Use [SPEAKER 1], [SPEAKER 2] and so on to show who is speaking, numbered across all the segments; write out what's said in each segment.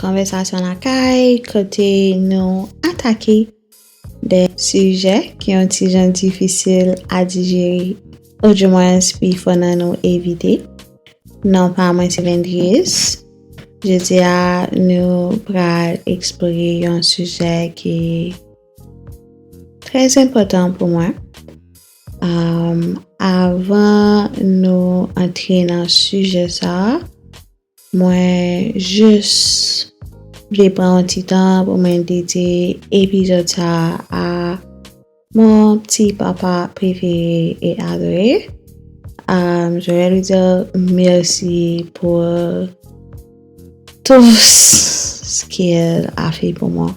[SPEAKER 1] conversation à caille, côté nous attaquer des sujets qui ont été gens difficiles à digérer, ou du moins, puis il faut nous éviter. Non pas moi, c'est Vendries. Je dis à nous pour explorer un sujet qui est très important pour moi. Avant nous entrer dans le sujet ça, moi juste je prends un petit temps pour me dédier épisode ça à mon petit papa préféré et adoré. Je vais lui dire merci pour tout ce qu'il a fait pour moi.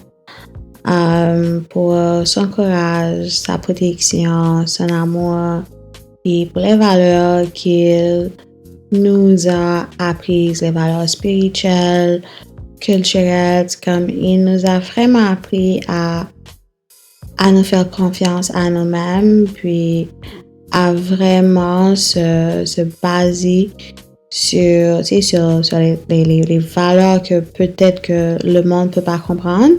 [SPEAKER 1] Pour son courage, sa protection, son amour et pour les valeurs qu'il nous a apprises, les valeurs spirituelles, culturelles, comme il nous a vraiment appris à nous faire confiance à nous-mêmes, puis à vraiment se baser sur les valeurs que peut-être que le monde peut pas comprendre,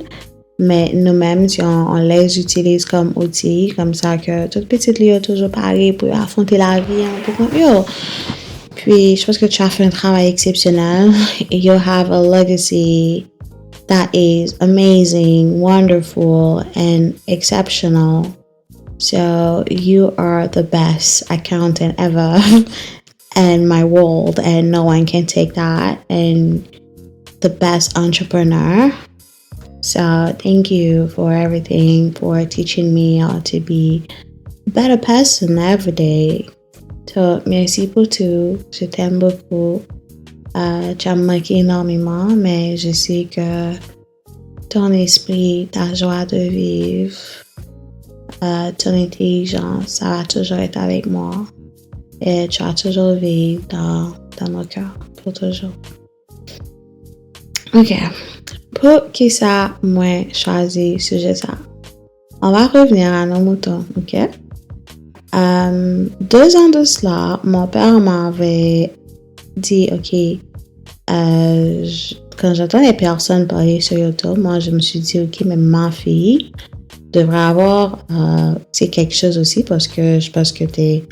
[SPEAKER 1] mais nous-mêmes, si on les utilise comme outils, comme ça que toute petite lieu toujours pareil pour affronter la vie, Puis, je pense que tu as fait un travail exceptionnel. You have a legacy that is amazing, wonderful, and exceptional. So, you are the best accountant ever in my world, and no one can take that. And the best entrepreneur. So, thank you for everything, for teaching me how to be a better person every day. So, merci pour tout. Je t'aime beaucoup. Tu as manqué énormément, mais je sais que ton esprit, ta joie de vivre, ton intelligence, ça va toujours être avec moi. Et tu vas toujours vivre dans mon cœur, pour toujours. Ok. Pour qui ça, moi, choisi sujet ça? On va revenir à nos moutons, ok? 2 ans de cela, mon père m'avait dit, ok, quand j'entends les personnes parler sur YouTube, moi, je me suis dit, ok, mais ma fille devrait avoir, quelque chose aussi parce que je pense que t'es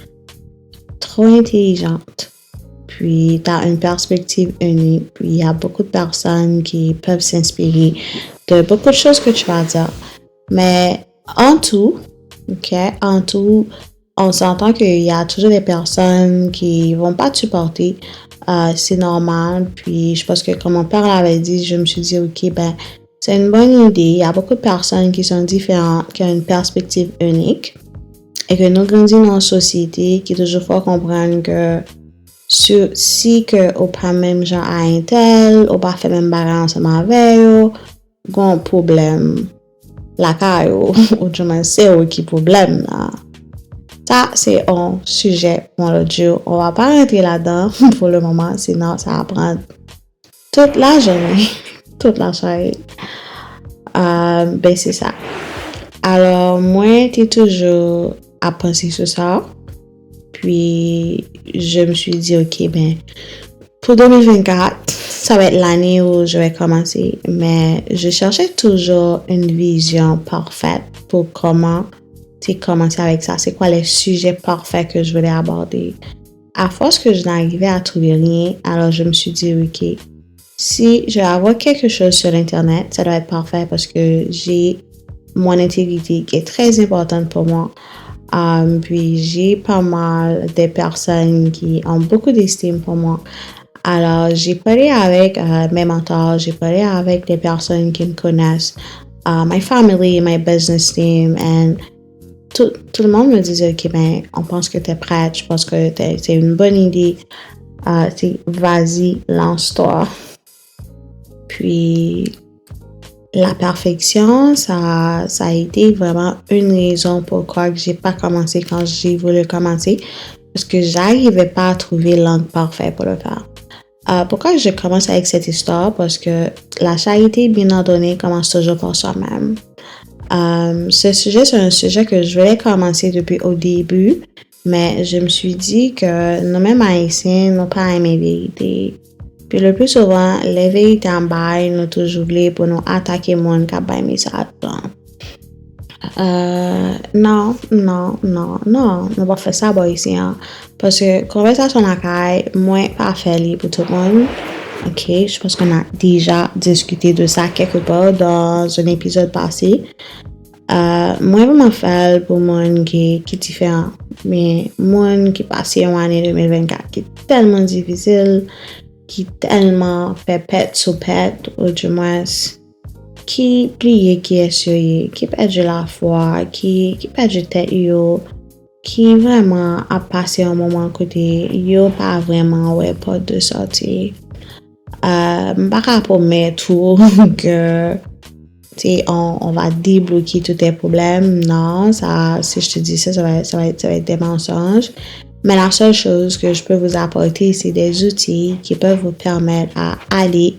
[SPEAKER 1] trop intelligente. Puis, tu as une perspective unique. Puis, il y a beaucoup de personnes qui peuvent s'inspirer de beaucoup de choses que tu vas dire. Mais en tout, on s'entend qu'il y a toujours des personnes qui vont pas te supporter. C'est normal. Puis, je pense que comme mon père l'avait dit, je me suis dit, ok, c'est une bonne idée. Il y a beaucoup de personnes qui sont différentes, qui ont une perspective unique. Et que nous grandissons dans une société qui toujours faut comprendre que si que ou pas même gens à un tel, ou pas fait même bagarre ensemble avec eux, gon problème la caillou, ou du moins c'est eux qui problème là. Ça c'est un sujet pour l'autre jour. On va pas rentrer là-dedans pour le moment, sinon ça va prendre toute la journée, toute la soirée. C'est ça. Alors moi t'es toujours à penser sur ça. Puis, je me suis dit, ok, pour 2024, ça va être l'année où je vais commencer. Mais je cherchais toujours une vision parfaite pour commencer avec ça. C'est quoi les sujets parfaits que je voulais aborder. À force que je n'arrivais à trouver rien, alors je me suis dit, ok, si je vais avoir quelque chose sur Internet, ça doit être parfait parce que j'ai mon intégrité qui est très importante pour moi. Puis j'ai pas mal de personnes qui ont beaucoup d'estime pour moi. Alors j'ai parlé avec mes mentors, j'ai parlé avec les personnes qui me connaissent, my family, my business team, and tout le monde me disait ok on pense que t'es prête, je pense que c'est une bonne idée, vas-y, lance-toi. Puis la perfection, ça a été vraiment une raison pourquoi j'ai pas commencé quand j'ai voulu commencer. Parce que j'arrivais pas à trouver l'angle parfait pour le faire. Pourquoi je commence avec cette histoire? Parce que la charité bien ordonnée commence toujours par soi-même. Ce sujet, c'est un sujet que je voulais commencer depuis au début. Mais je me suis dit que nous-mêmes haïtiens, nous pas aimé vérité. Puis le plus souvent, les vérités en bail nous toujours voulu pour nous attaquer monde qui a bail message. Non, on va faire ça ici. Hein. Parce que conversation à caille, moi, pas faire pour tout le monde. Ok, je pense qu'on a déjà discuté de ça quelque part dans un épisode passé. Moi, je vais faire pour monde qui est différent. Mais monde qui passe en année 2024 qui est tellement difficile, qui est tellement fait pète sous pète, ou du moins, qui plie, qui est sérieux, qui perd la foi, qui perd la tête, qui vraiment a passé un moment côté, yo pas vraiment ouais porte de sortie. Pas pour mettre tout que on va débloquer tous tes problèmes. Non, ça, si je te dis ça, ça va être des mensonges. Mais la seule chose que je peux vous apporter, c'est des outils qui peuvent vous permettre à aller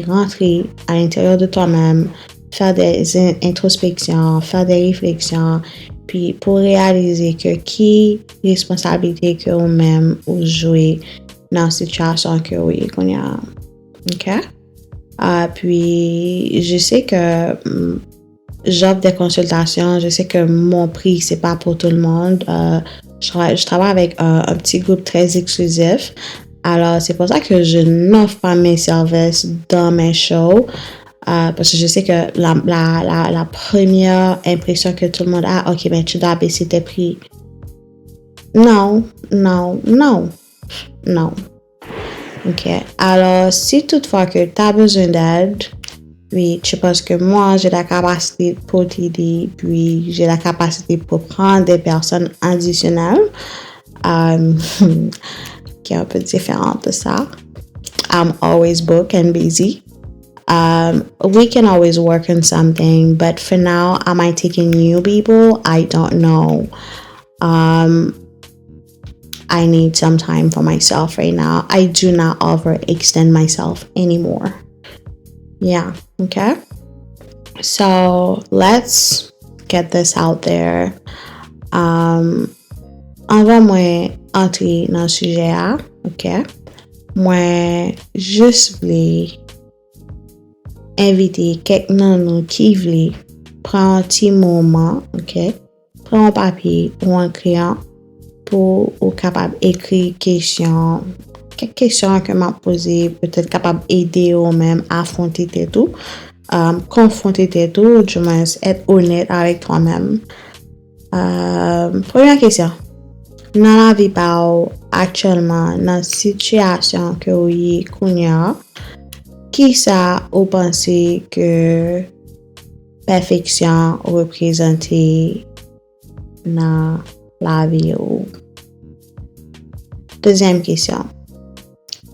[SPEAKER 1] rentrer à l'intérieur de toi-même, faire des introspections, faire des réflexions, puis pour réaliser que qui responsabilité que vous-même vous jouez dans la situation que oui, qu'on y a. OK? Puis, je sais que j'offre des consultations. Je sais que mon prix, c'est pas pour tout le monde. Je travaille avec un petit groupe très exclusif. Alors, c'est pour ça que je n'offre pas mes services dans mes shows. Parce que je sais que la première impression que tout le monde a, ok, mais tu dois baisser tes prix. Non. Ok. Alors, si toutefois que tu as besoin d'aide, puis tu penses que moi, j'ai la capacité pour t'aider, puis j'ai la capacité pour prendre des personnes additionnelles, qui est un peu différente de ça. I'm always booked and busy. We can always work on something, but for now, am I taking new people? I don't know. I need some time for myself right now. I do not overextend myself anymore. Yeah, okay? So, let's get this out there. Avant moi entrer dans le sujet, ok? Moi, juste voulais inviter quelqu'un qui veut prendre un petit moment, ok? Prends un papier ou un crayon pour être capable d'écrire quelques questions que m'a posées, peut-être capable d'aider ou même à affronter tes tout, confronter tes tout, du moins être honnête avec toi-même. Première question. Dans la vie par actuellement, dans la situation que vous y connaissez, qui ça vous pensez que perfection représente dans la vie? Deuxième question.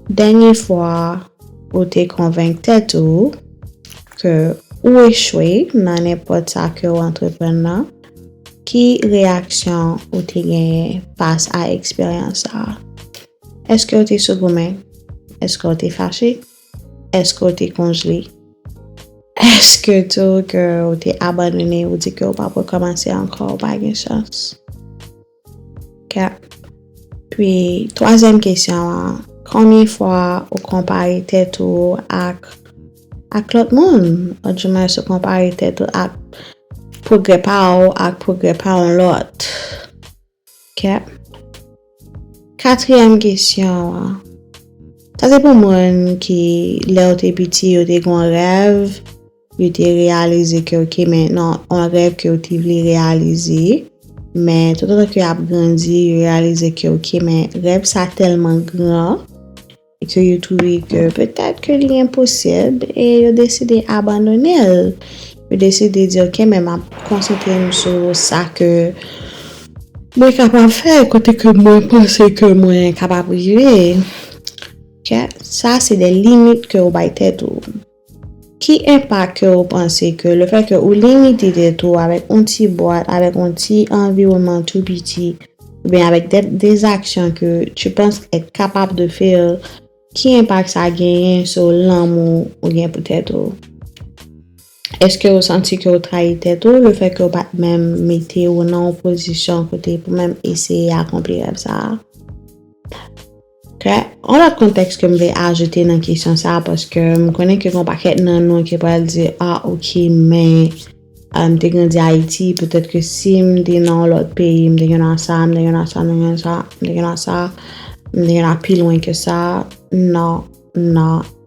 [SPEAKER 1] Dernière fois, vous t'es convaincu tout que vous échouez dans n'importe ça que vous entreprenez, qui réaction vous t'es gagné face à l'expérience? Est-ce que vous t'es surgoumé? Est-ce que vous t'es fâché? Est-ce que vous t'es congelé? Est-ce que tout que vous t'es abandonné ou dit que vous ne pouvez pas recommencer encore par une chance? OK. Puis, troisième question, combien de fois vous comparez tête avec l'autre monde? Ou du moins, se comparer tête avec progrès par l'autre. OK. Quatrième question, ça c'est pour moi qui, là où t'es petit, où t'es un rêve, où t'es réalisé que, ok, maintenant, un rêve que tu voulais réaliser. Mais tout le temps que tu as grandi, réalisé que, ok, mais rêve ça tellement grand et que tu trouvé que peut-être que c'est impossible et tu as décidé d'abandonner. Tu as décidé de dire, ok, mais je concentrer sur ça que je suis capable de faire, côté que moi pense que moi suis capable de vivre. Ok, ça c'est des limites que vous battez tout. Qui impact que vous pensez que le fait que vous limitez tout avec un petit boîte, avec un petit environnement tout petit, ou bien avec des actions que tu penses être capable de faire, qui impact ça gagne sur l'amour ou bien peut-être? Est-ce que vous sentez que vous trahissez tout, le fait que vous même mettez ou non en position côté pour même essayer d'accomplir ça? Ok, on a le contexte que je vais ajouter dans la question ça parce que je connais que mon paquet non non qui va dire ah ok mais t'es grandi à Haïti peut-être que si je suis dans l'autre pays je suis ça plus loin que ça non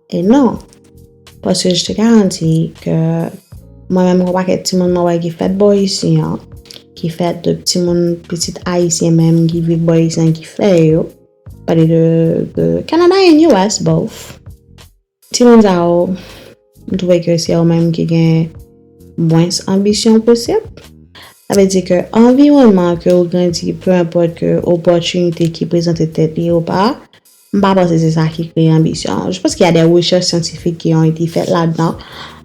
[SPEAKER 1] et non parce que je te garantis que moi-même mon paquet petit monde moi qui fait boy ici hein, qui fait de petit monde petit haïtien même qui vit boy ici qui fait yo parler de Canada et US both. Si on a trouvé que c'est eux même qui ont moins d'ambition possible. Ça veut dire que l'environnement que vous grandissez, peu importe que l'opportunité qui présente tête ou pas, je ne pense pas que c'est ça qui crée l'ambition. Je pense qu'il y a des recherches scientifiques qui ont été faites là-dedans.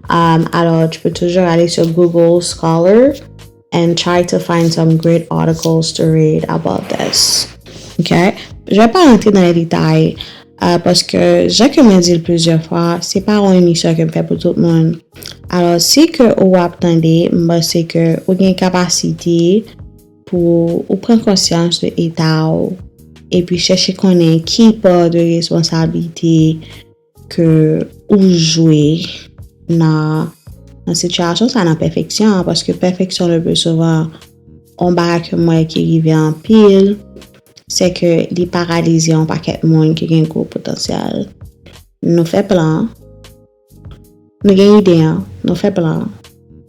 [SPEAKER 1] Alors, tu peux toujours aller sur Google Scholar and try to find some great articles to read about this. Ok? Je vais pas rentrer dans les détails parce que j'ai comme dit plusieurs fois, c'est pas une émission que je fais pour tout le monde. Alors, si que vous attendez, c'est que vous avez une capacité pour prendre conscience de l'état et puis chercher connaître qui part de responsabilité que vous jouez dans la situation, ça n'a perfection parce que perfection le plus souvent, on bat que moi qui arrive en pile. C'est que les paralysés ont pas de monde qui a un gros potentiel. Nous faisons plan, nous avons une idée, nous faisons plan.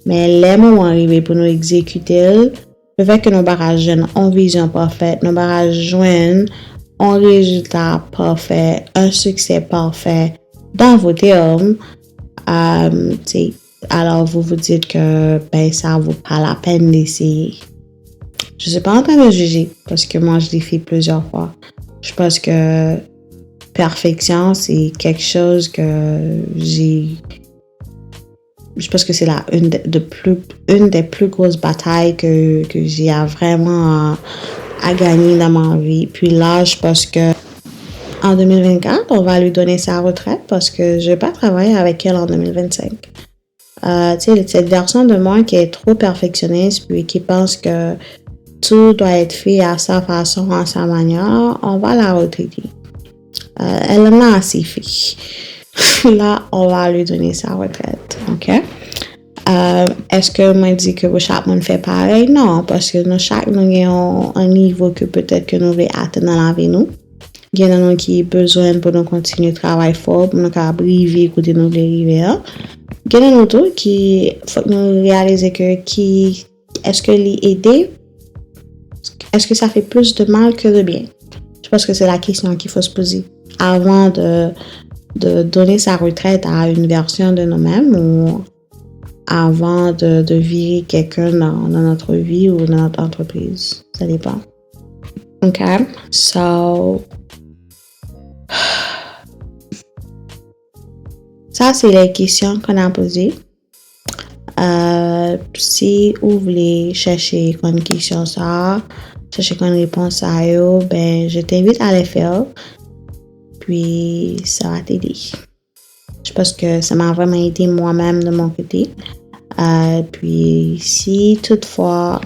[SPEAKER 1] Mais les moments arrivés pour nous exécuter, le fait que nous barrages en vision parfaite, nous barrages joindre un résultat parfait, un succès parfait dans vos termes, alors vous vous dites que ça vaut pas la peine d'essayer. Je ne suis pas en train de juger parce que moi je l'ai fait plusieurs fois. Je pense que perfection c'est quelque chose que je pense que c'est une des plus grosses batailles que j'ai vraiment à gagner dans ma vie. Puis là je pense que en 2024 on va lui donner sa retraite parce que je vais pas travailler avec elle en 2025. Cette version de moi qui est trop perfectionniste puis qui pense que tout doit être fait à sa façon, à sa manière, on va la retraiter. Elle en a assez fait. Là, on va lui donner sa retraite. OK? Est-ce que moi dis que chaque monde fait pareil? Non, parce que nous, chaque nous avons un niveau que peut-être que nous voulons atteindre dans la vie. Il y en a qui ont besoin pour nous continuer de travailler fort, pour nous arriver côté nous arriver. Il y en a d'autres qui faut nous réaliser que est-ce que les aider? Est-ce que ça fait plus de mal que de bien? Je pense que c'est la question qu'il faut se poser avant de donner sa retraite à une version de nous-mêmes ou avant de virer quelqu'un dans notre vie ou dans notre entreprise. Ça dépend. OK? So, ça, c'est les questions qu'on a posées. Si vous voulez chercher une question chercher une réponse à eux, je t'invite à les faire. Puis, ça va t'aider. Je pense que ça m'a vraiment aidé moi-même de mon côté. Puis, si toutefois,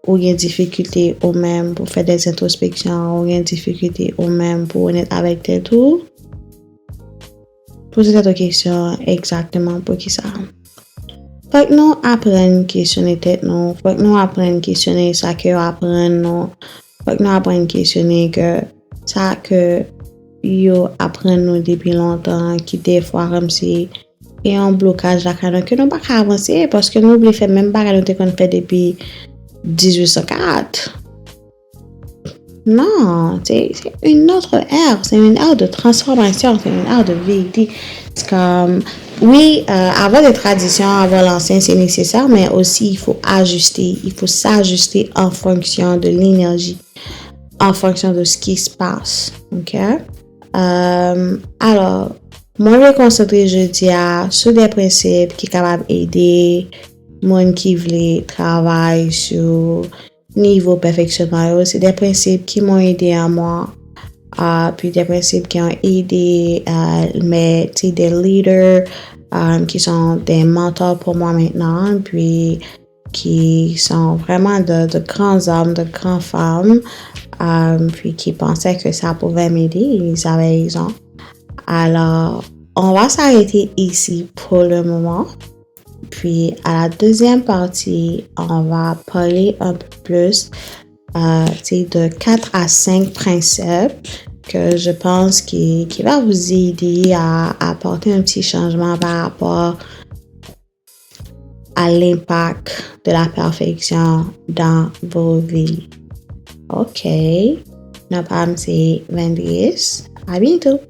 [SPEAKER 1] vous avez des difficultés au même pour faire des introspections, vous avez des difficultés au même pour être avec tes tours, posez cette question exactement pour qui ça. Faut que nous apprenions à questionner tête nous, faut que nous apprenions à questionner ça que nous apprenons, faut que nous apprenions à questionner que ça que yo apprenons depuis longtemps, qui des fois comme si il y a un blocage là que nous pas avancer parce que nous voulons faire même pas nous qu'on fait depuis 1804. Non, c'est une autre ère, c'est une ère de transformation, c'est une ère de vérité. C'est comme, oui, avoir des traditions, avoir l'ancien, c'est nécessaire, mais aussi il faut s'ajuster en fonction de l'énergie, en fonction de ce qui se passe, ok? Alors, moi, je vais concentrer jeudi sur des principes qui sont capables d'aider monde qui veut travailler sur niveau perfectionnement. C'est des principes qui m'ont aidé à moi. Puis des principes qui ont aidé des leaders qui sont des mentors pour moi maintenant. Puis qui sont vraiment de grands hommes, de grandes femmes, puis qui pensaient que ça pouvait m'aider. Ils avaient raison. Alors, on va s'arrêter ici pour le moment. Puis, à la deuxième partie, on va parler un peu plus de 4 à 5 principes que je pense qui va vous aider à apporter un petit changement par rapport à l'impact de la perfection dans vos vies. OK. Notre âme, c'est Vendis. À bientôt.